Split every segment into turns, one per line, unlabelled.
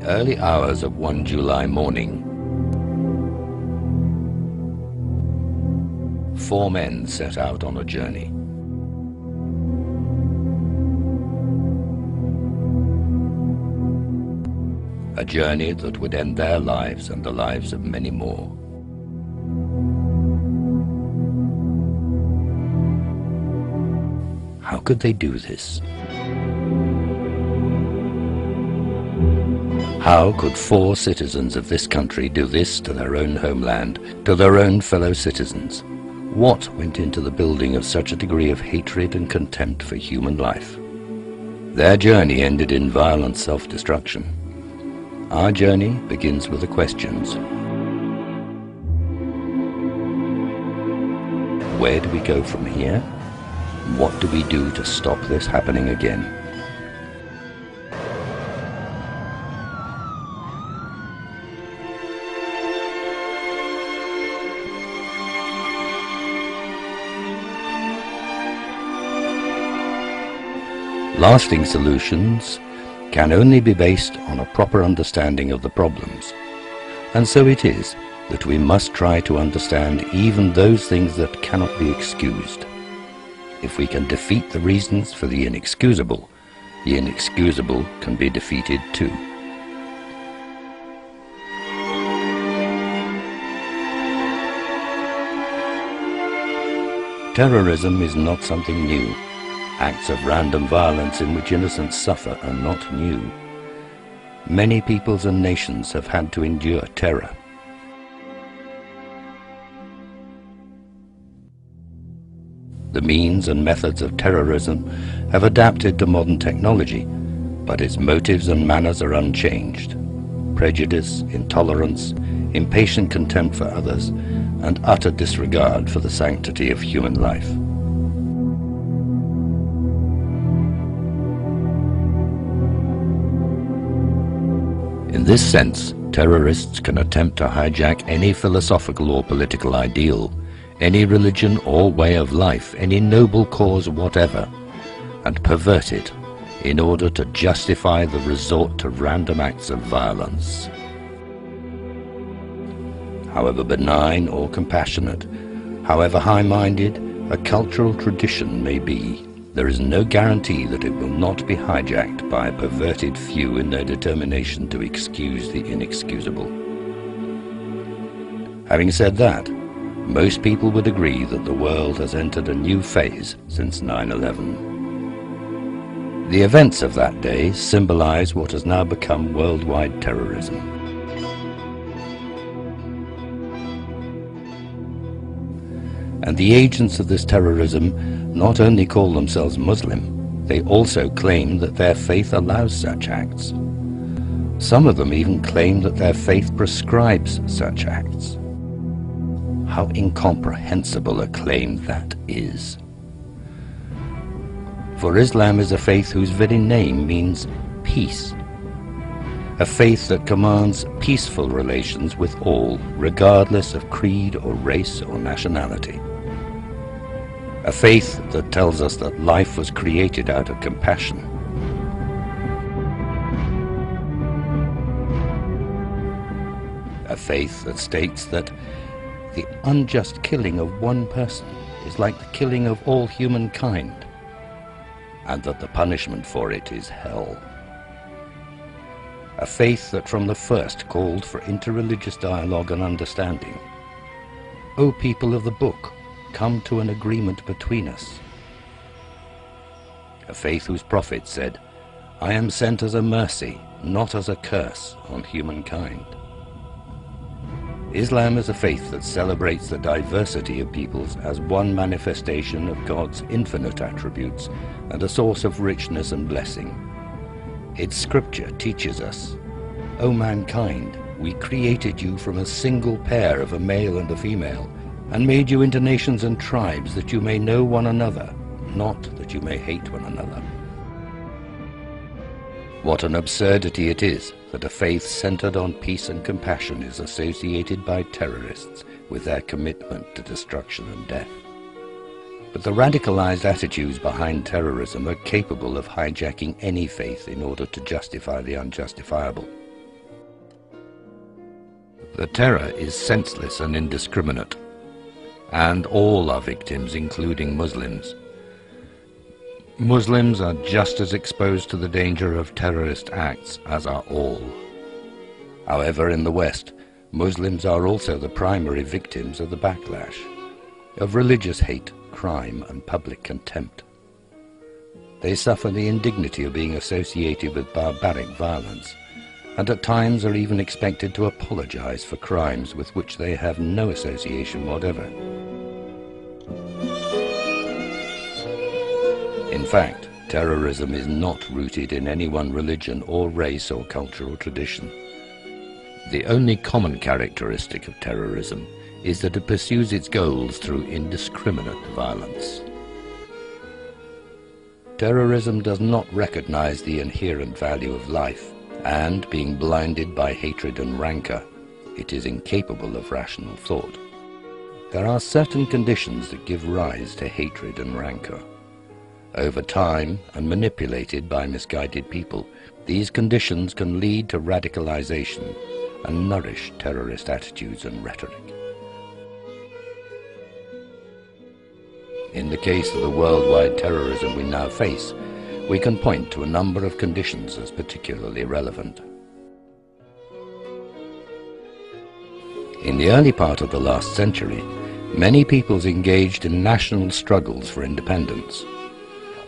early hours of one July morning, 4 men set out on a journey. A journey that would end their lives and the lives of many more. How could they do this? How could 4 citizens of this country do this to their own homeland, to their own fellow citizens? What went into the building of such a degree of hatred and contempt for human life? Their journey ended in violent self-destruction. Our journey begins with the questions. Where do we go from here? What do we do to stop this happening again? Lasting solutions can only be based on a proper understanding of the problems. And so it is that we must try to understand even those things that cannot be excused. If we can defeat the reasons for the inexcusable can be defeated too. Terrorism is not something new. Acts of random violence in which innocents suffer are not new. Many peoples and nations have had to endure terror. The means and methods of terrorism have adapted to modern technology, but its motives and manners are unchanged. Prejudice, intolerance, impatient contempt for others, and utter disregard for the sanctity of human life. In this sense, terrorists can attempt to hijack any philosophical or political ideal, any religion or way of life, any noble cause whatever, and pervert it in order to justify the resort to random acts of violence. However benign or compassionate, however high-minded a cultural tradition may be, there is no guarantee that it will not be hijacked by a perverted few in their determination to excuse the inexcusable. Having said that, most people would agree that the world has entered a new phase since 9/11. The events of that day symbolize what has now become worldwide terrorism. And the agents of this terrorism not only call themselves Muslim, they also claim that their faith allows such acts. Some of them even claim that their faith prescribes such acts. How incomprehensible a claim that is. For Islam is a faith whose very name means peace. A faith that commands peaceful relations with all, regardless of creed or race or nationality. A faith that tells us that life was created out of compassion. A faith that states that the unjust killing of one person is like the killing of all humankind, and that the punishment for it is hell. A faith that from the first called for interreligious dialogue and understanding. O people of the book, come to an agreement between us. A faith whose prophet said, I am sent as a mercy, not as a curse on humankind. Islam is a faith that celebrates the diversity of peoples as one manifestation of God's infinite attributes and a source of richness and blessing. Its scripture teaches us, O mankind, we created you from a single pair of a male and a female, and made you into nations and tribes that you may know one another, not that you may hate one another. What an absurdity it is that a faith centered on peace and compassion is associated by terrorists with their commitment to destruction and death. But the radicalized attitudes behind terrorism are capable of hijacking any faith in order to justify the unjustifiable. The terror is senseless and indiscriminate, and all are victims, including Muslims. Muslims are just as exposed to the danger of terrorist acts as are all. However, in the West, Muslims are also the primary victims of the backlash, of religious hate, crime, and public contempt. They suffer the indignity of being associated with barbaric violence, and at times are even expected to apologize for crimes with which they have no association whatever. In fact, terrorism is not rooted in any one religion or race or cultural tradition. The only common characteristic of terrorism is that it pursues its goals through indiscriminate violence. Terrorism does not recognize the inherent value of life, and, being blinded by hatred and rancor, it is incapable of rational thought. There are certain conditions that give rise to hatred and rancor. Over time, and manipulated by misguided people, these conditions can lead to radicalization and nourish terrorist attitudes and rhetoric. In the case of the worldwide terrorism we now face, we can point to a number of conditions as particularly relevant. In the early part of the last century, many peoples engaged in national struggles for independence.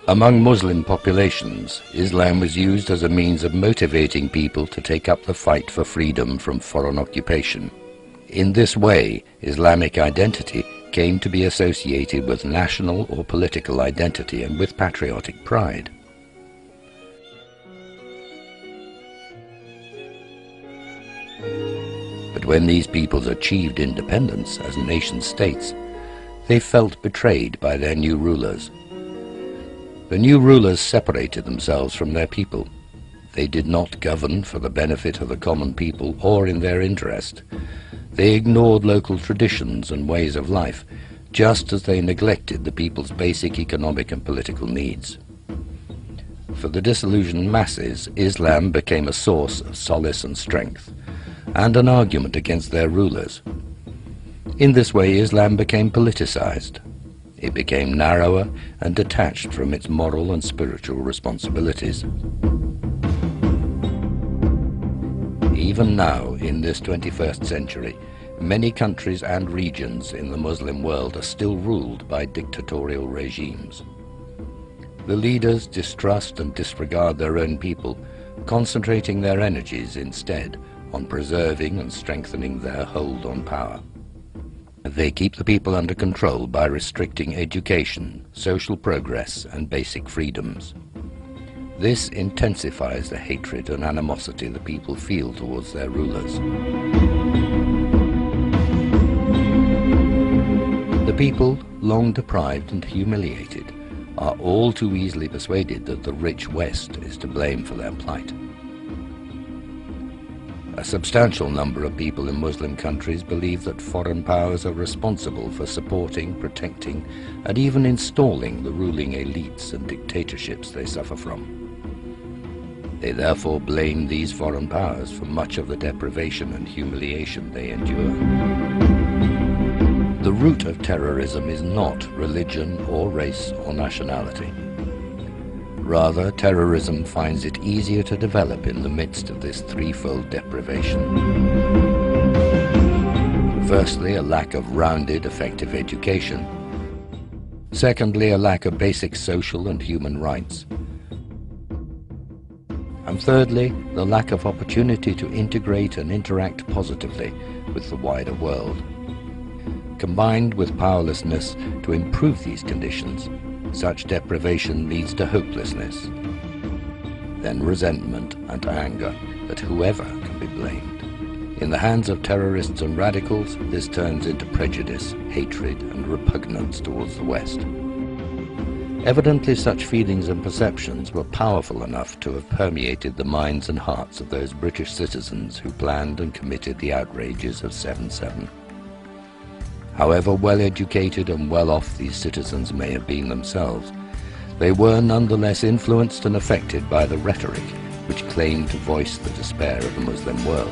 Among Muslim populations, Islam was used as a means of motivating people to take up the fight for freedom from foreign occupation. In this way, Islamic identity came to be associated with national or political identity and with patriotic pride. But when these peoples achieved independence as nation-states, they felt betrayed by their new rulers. The new rulers separated themselves from their people. They did not govern for the benefit of the common people or in their interest. They ignored local traditions and ways of life, just as they neglected the people's basic economic and political needs. For the disillusioned masses, Islam became a source of solace and strength, and an argument against their rulers. In this way, Islam became politicized. It became narrower and detached from its moral and spiritual responsibilities. Even now, in this 21st century, many countries and regions in the Muslim world are still ruled by dictatorial regimes. The leaders distrust and disregard their own people, concentrating their energies instead on preserving and strengthening their hold on power. They keep the people under control by restricting education, social progress, and basic freedoms. This intensifies the hatred and animosity the people feel towards their rulers. The people, long deprived and humiliated, are all too easily persuaded that the rich West is to blame for their plight. A substantial number of people in Muslim countries believe that foreign powers are responsible for supporting, protecting, and even installing the ruling elites and dictatorships they suffer from. They therefore blame these foreign powers for much of the deprivation and humiliation they endure. The root of terrorism is not religion or race or nationality. Rather, terrorism finds it easier to develop in the midst of this threefold deprivation. Firstly, a lack of rounded, effective education. Secondly, a lack of basic social and human rights. And thirdly, the lack of opportunity to integrate and interact positively with the wider world. Combined with powerlessness to improve these conditions, such deprivation leads to hopelessness, then resentment and anger that whoever can be blamed. In the hands of terrorists and radicals, this turns into prejudice, hatred, and repugnance towards the West. Evidently, such feelings and perceptions were powerful enough to have permeated the minds and hearts of those British citizens who planned and committed the outrages of 7/7. However well-educated and well-off these citizens may have been themselves, they were nonetheless influenced and affected by the rhetoric which claimed to voice the despair of the Muslim world.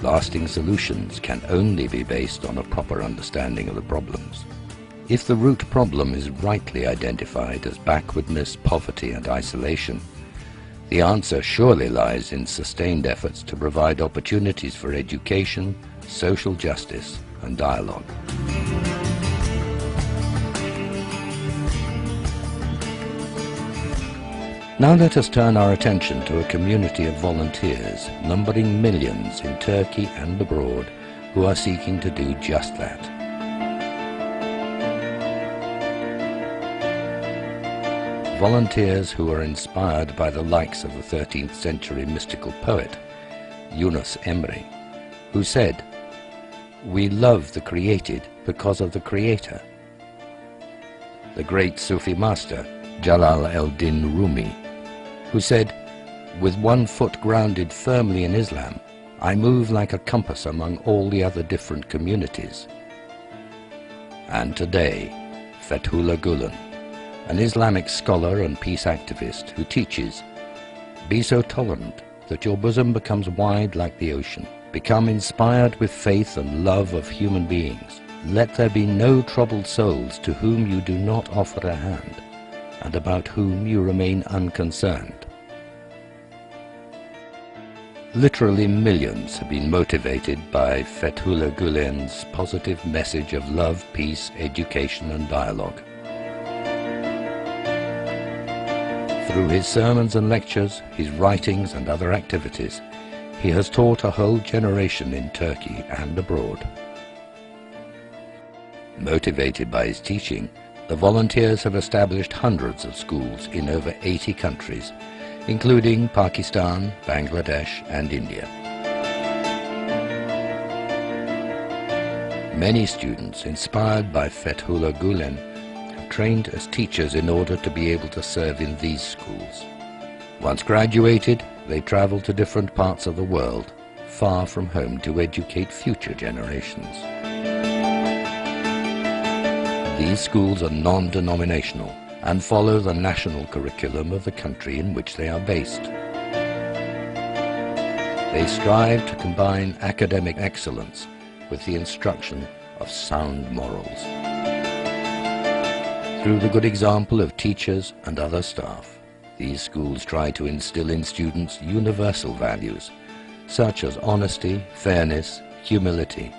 Lasting solutions can only be based on a proper understanding of the problems. If the root problem is rightly identified as backwardness, poverty and isolation, the answer surely lies in sustained efforts to provide opportunities for education, social justice and dialogue. Now let us turn our attention to a community of volunteers, numbering millions in Turkey and abroad, who are seeking to do just that. Volunteers who are inspired by the likes of the 13th century mystical poet, Yunus Emre, who said, "We love the created because of the Creator." The great Sufi master, Jalal el-Din Rumi, who said, "With one foot grounded firmly in Islam, I move like a compass among all the other different communities." And today, Fethullah Gulen, an Islamic scholar and peace activist who teaches, "Be so tolerant that your bosom becomes wide like the ocean. Become inspired with faith and love of human beings. Let there be no troubled souls to whom you do not offer a hand, and about whom you remain unconcerned." Literally millions have been motivated by Fethullah Gulen's positive message of love, peace, education and dialogue. Through his sermons and lectures, his writings and other activities, he has taught a whole generation in Turkey and abroad. Motivated by his teaching, the volunteers have established hundreds of schools in over 80 countries, including Pakistan, Bangladesh and India. Many students inspired by Fethullah Gulen have trained as teachers in order to be able to serve in these schools. Once graduated, they travel to different parts of the world, far from home, to educate future generations. These schools are non-denominational and follow the national curriculum of the country in which they are based. They strive to combine academic excellence with the instruction of sound morals. Through the good example of teachers and other staff, these schools try to instill in students universal values such as honesty, fairness, humility,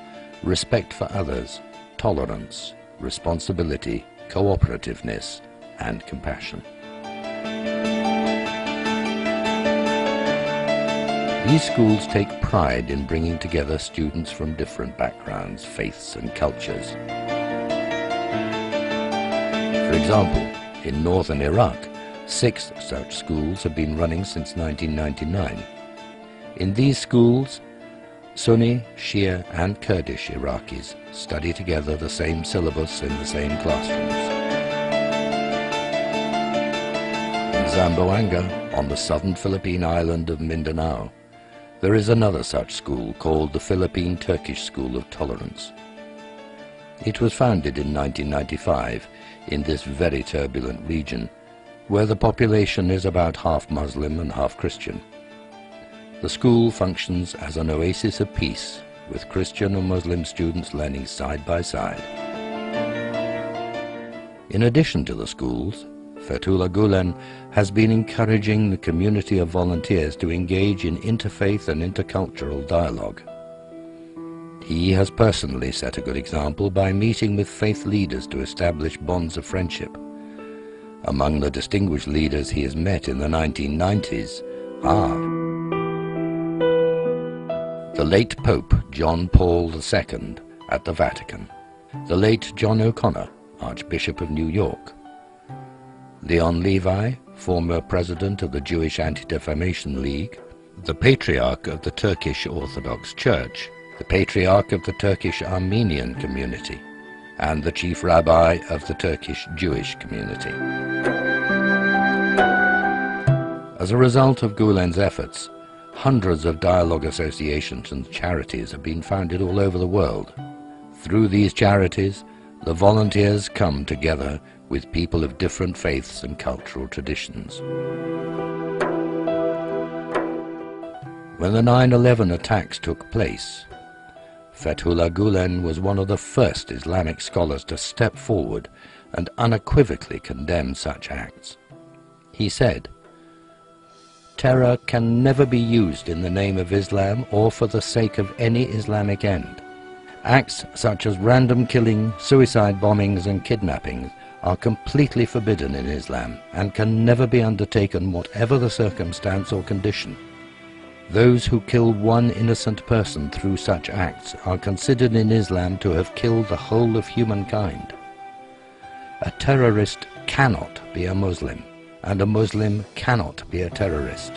respect for others, tolerance, responsibility, cooperativeness, and compassion. These schools take pride in bringing together students from different backgrounds, faiths, and cultures. For example, in northern Iraq, 6 such schools have been running since 1999. In these schools, Sunni, Shia, and Kurdish Iraqis study together the same syllabus in the same classrooms. In Zamboanga, on the southern Philippine island of Mindanao, there is another such school called the Philippine Turkish School of Tolerance. It was founded in 1995 in this very turbulent region, where the population is about half Muslim and half Christian. The school functions as an oasis of peace, with Christian and Muslim students learning side by side. In addition to the schools, Fethullah Gulen has been encouraging the community of volunteers to engage in interfaith and intercultural dialogue. He has personally set a good example by meeting with faith leaders to establish bonds of friendship. Among the distinguished leaders he has met in the 1990s are the late Pope John Paul II at the Vatican, the late John O'Connor, Archbishop of New York, Leon Levi, former president of the Jewish Anti-Defamation League, the Patriarch of the Turkish Orthodox Church, the Patriarch of the Turkish Armenian community, and the Chief Rabbi of the Turkish Jewish community. As a result of Gulen's efforts, hundreds of dialogue associations and charities have been founded all over the world. Through these charities, the volunteers come together with people of different faiths and cultural traditions. When the 9/11 attacks took place, Fethullah Gulen was one of the first Islamic scholars to step forward and unequivocally condemn such acts. He said, "Terror can never be used in the name of Islam or for the sake of any Islamic end. Acts such as random killing, suicide bombings and kidnappings are completely forbidden in Islam and can never be undertaken whatever the circumstance or condition. Those who kill one innocent person through such acts are considered in Islam to have killed the whole of humankind. A terrorist cannot be a Muslim, and a Muslim cannot be a terrorist.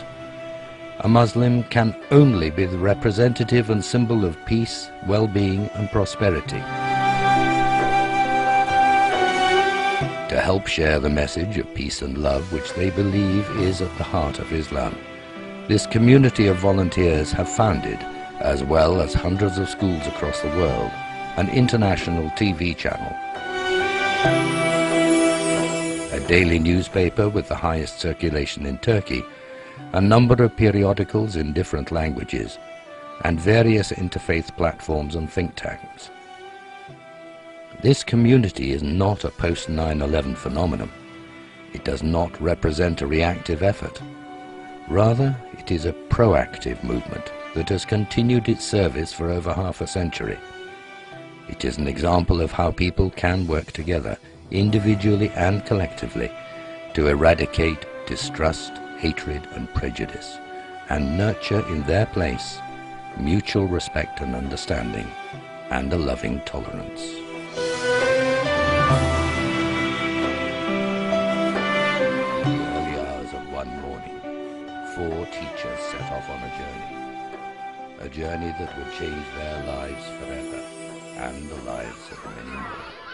A Muslim can only be the representative and symbol of peace, well-being and prosperity." To help share the message of peace and love which they believe is at the heart of Islam, this community of volunteers have founded, as well as hundreds of schools across the world, an international TV channel, a daily newspaper with the highest circulation in Turkey, a number of periodicals in different languages, and various interfaith platforms and think tanks. This community is not a post-9/11 phenomenon. It does not represent a reactive effort. Rather, it is a proactive movement that has continued its service for over half a century. It is an example of how people can work together, individually and collectively, to eradicate distrust, hatred and prejudice, and nurture in their place mutual respect and understanding, and a loving tolerance. In the early hours of one morning, 4 teachers set off on a journey that would change their lives forever, and the lives of many more.